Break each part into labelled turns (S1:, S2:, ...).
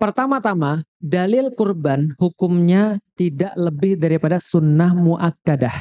S1: Pertama-tama, dalil kurban hukumnya tidak lebih daripada sunnah muakkadah.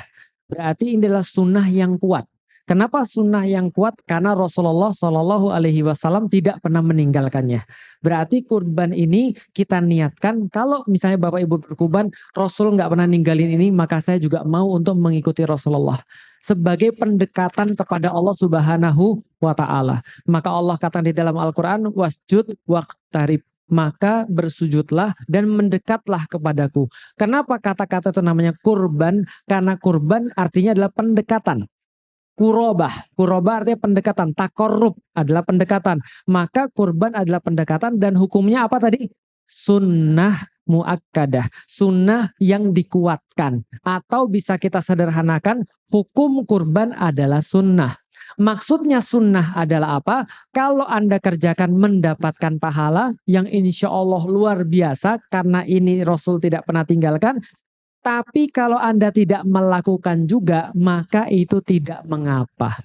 S1: Berarti ini adalah sunnah yang kuat. Kenapa sunnah yang kuat? Karena Rasulullah Shallallahu Alaihi Wasallam tidak pernah meninggalkannya. Berarti kurban ini kita niatkan. Kalau misalnya Bapak Ibu berkurban, Rasul nggak pernah ninggalin ini, maka saya juga mau untuk mengikuti Rasulullah sebagai pendekatan kepada Allah Subhanahu wa Ta'ala. Maka Allah kata di dalam Al-Quran, wasjud waqtarib, maka bersujudlah dan mendekatlah kepadaku. Kenapa kata-kata itu namanya kurban? Karena kurban artinya adalah pendekatan. Kurobah artinya pendekatan. Takorub adalah pendekatan. Maka kurban adalah pendekatan dan hukumnya apa tadi? Sunnah muakkadah. Sunnah yang dikuatkan. Atau bisa kita sederhanakan, hukum kurban adalah sunnah. Maksudnya sunnah adalah apa? Kalau Anda kerjakan mendapatkan pahala yang insya Allah luar biasa karena ini Rasul tidak pernah tinggalkan. Tapi kalau Anda tidak melakukan juga, maka itu tidak mengapa.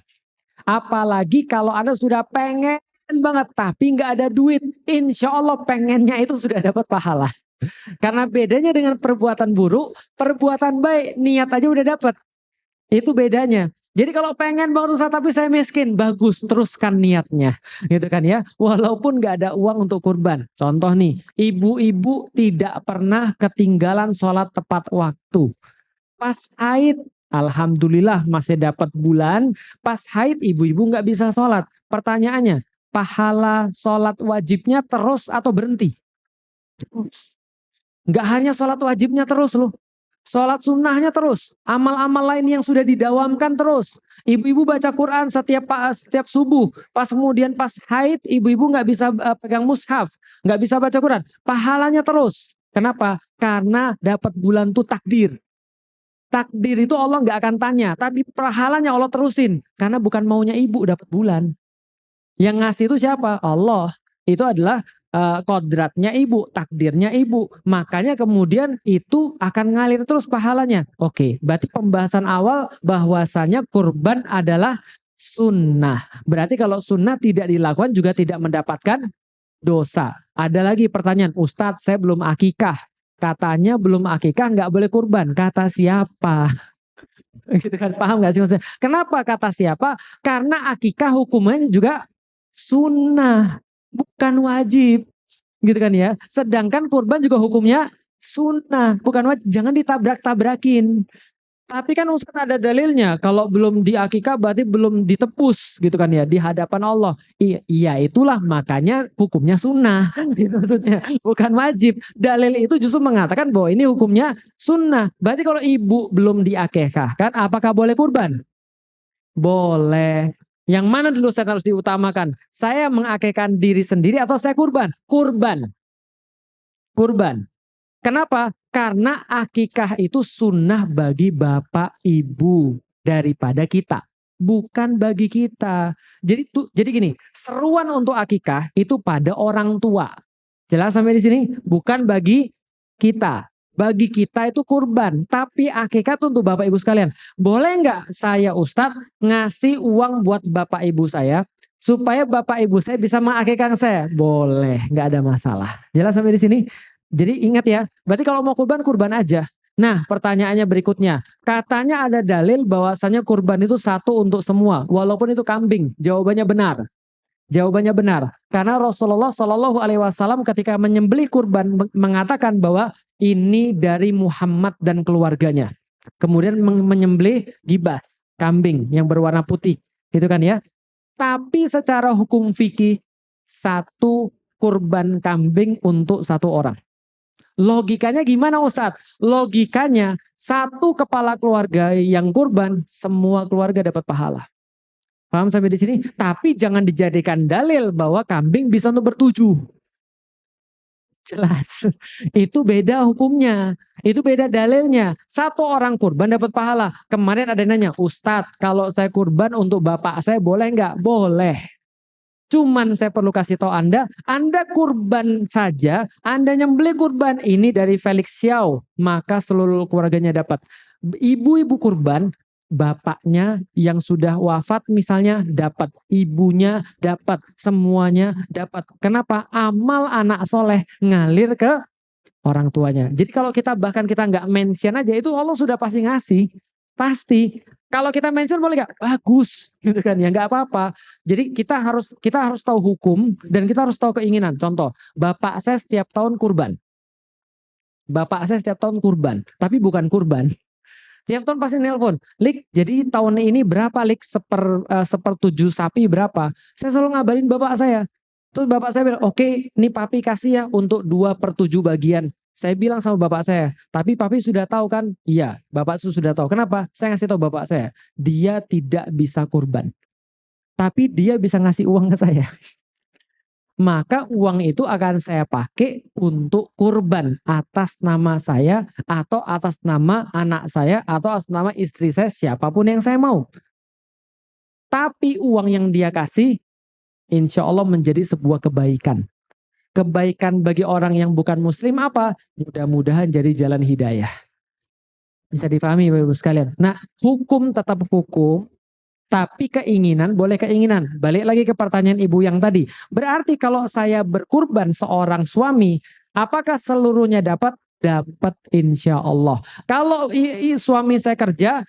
S1: Apalagi kalau Anda sudah pengen banget, tapi nggak ada duit. Insya Allah pengennya itu sudah dapat pahala. Karena bedanya dengan perbuatan buruk, perbuatan baik, niat aja udah dapat. Itu bedanya. Jadi kalau pengen banget Ustaz tapi saya miskin, bagus, teruskan niatnya. Gitu kan ya. Walaupun gak ada uang untuk kurban. Contoh nih, ibu-ibu tidak pernah ketinggalan sholat tepat waktu. Pas haid, alhamdulillah masih dapat bulan. Pas haid ibu-ibu gak bisa sholat. Pertanyaannya, pahala sholat wajibnya terus atau berhenti? Terus. Gak hanya sholat wajibnya terus loh. Sholat sunnahnya terus, amal-amal lain yang sudah didawamkan terus. Ibu-ibu baca Quran setiap subuh, pas kemudian pas haid, ibu-ibu nggak bisa pegang mushaf, nggak bisa baca Quran. Pahalanya terus. Kenapa? Karena dapat bulan tuh takdir. Takdir itu Allah nggak akan tanya, tapi pahalanya Allah terusin. Karena bukan maunya ibu dapat bulan. Yang ngasih itu siapa? Allah. Itu adalah kodratnya ibu, takdirnya ibu. Makanya kemudian itu akan ngalir terus pahalanya. Oke, berarti pembahasan awal bahwasanya kurban adalah sunnah. Berarti kalau sunnah tidak dilakukan juga tidak mendapatkan dosa. Ada lagi pertanyaan, Ustadz saya belum akikah. Katanya belum akikah nggak boleh kurban. Kata siapa? Gitu kan, paham nggak sih maksudnya? Kenapa kata siapa? Karena akikah hukumnya juga sunnah, bukan wajib, gitu kan ya. Sedangkan kurban juga hukumnya sunnah, bukan wajib. Jangan ditabrak-tabrakin. Tapi kan Ustaz ada dalilnya, kalau belum diakikah berarti belum ditebus, gitu kan ya, di hadapan Allah. Iya itulah makanya hukumnya sunnah, gitu maksudnya, bukan wajib. Dalil itu justru mengatakan bahwa ini hukumnya sunnah. Berarti kalau ibu belum diakikahkan, apakah boleh kurban? Boleh. Yang mana dulu saya harus diutamakan? Saya mengakikahkan diri sendiri atau saya kurban? Kurban. Kurban. Kenapa? Karena akikah itu sunnah bagi bapak ibu daripada kita. Bukan bagi kita. Jadi gini, seruan untuk akikah itu pada orang tua. Jelas sampai di sini? Bukan bagi kita. Bagi kita itu kurban, tapi akikah untuk bapak ibu sekalian. Boleh nggak saya Ustadz ngasih uang buat bapak ibu saya supaya bapak ibu saya bisa mengakikahkan saya? Boleh, nggak ada masalah. Jelas sampai di sini? Jadi ingat ya, berarti kalau mau kurban, kurban aja. Nah pertanyaannya berikutnya, katanya ada dalil bahwasanya kurban itu satu untuk semua, walaupun itu kambing. Jawabannya benar. Jawabannya benar, karena Rasulullah Shallallahu Alaihi Wasallam ketika menyembelih kurban mengatakan bahwa ini dari Muhammad dan keluarganya. Kemudian menyembelih gibas, kambing yang berwarna putih, gitu kan ya. Tapi secara hukum fikih satu kurban kambing untuk satu orang. Logikanya gimana Ustadz? Logikanya satu kepala keluarga yang kurban, semua keluarga dapat pahala. Paham sampai di sini? Tapi jangan dijadikan dalil bahwa kambing bisa untuk bertujuh. Jelas. Itu beda hukumnya. Itu beda dalilnya. Satu orang kurban dapat pahala. Kemarin ada yang nanya, Ustadz kalau saya kurban untuk bapak saya boleh nggak? Boleh. Cuman saya perlu kasih tahu Anda kurban saja, Anda nyembelih kurban ini dari Felix Xiao, maka seluruh keluarganya dapat. Ibu-ibu kurban, bapaknya yang sudah wafat misalnya dapat, ibunya dapat, semuanya dapat. Kenapa? Amal anak soleh ngalir ke orang tuanya. Jadi kalau kita bahkan kita nggak mention aja itu Allah sudah pasti ngasih. Pasti. Kalau kita mention boleh nggak? Bagus, gitu kan ya, nggak apa-apa. Jadi kita harus tahu hukum dan kita harus tahu keinginan. Contoh, bapak saya setiap tahun kurban. Bapak saya setiap tahun kurban, tapi bukan kurban. Tiap tahun pasti nelpon, Lik, jadi tahun ini berapa Lik, sepertujuh sapi berapa? Saya selalu ngabarin bapak saya. Terus bapak saya bilang, oke, ini papi kasih ya untuk 2/7 bagian. Saya bilang sama bapak saya, tapi papi sudah tahu kan? Iya, bapak sudah tahu. Kenapa? Saya ngasih tahu bapak saya, dia tidak bisa kurban. Tapi dia bisa ngasih uang ke saya. Maka uang itu akan saya pakai untuk kurban atas nama saya atau atas nama anak saya atau atas nama istri saya, siapapun yang saya mau. Tapi uang yang dia kasih insya Allah menjadi sebuah kebaikan. Kebaikan bagi orang yang bukan muslim apa? Mudah-mudahan jadi jalan hidayah. Bisa difahami Bapak Ibu sekalian. Nah, hukum tetap hukum, tapi keinginan boleh keinginan. Balik lagi ke pertanyaan ibu yang tadi. Berarti kalau saya berkurban seorang suami, apakah seluruhnya dapat? Dapat insya Allah. Kalau suami saya kerja,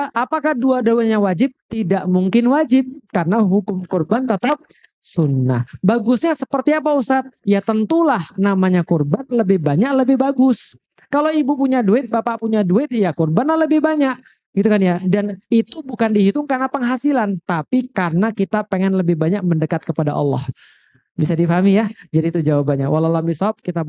S1: apakah dua-duanya wajib? Tidak mungkin wajib. Karena hukum kurban tetap sunnah. Bagusnya seperti apa Ustadz? Ya tentulah namanya kurban lebih banyak lebih bagus. Kalau ibu punya duit, bapak punya duit, ya kurbanlah lebih banyak. Gitu kan ya. Dan itu bukan dihitung karena penghasilan, tapi karena kita pengen lebih banyak mendekat kepada Allah. Bisa difahami ya? Jadi itu jawabannya. Wallahu a'lam bishawab. Kita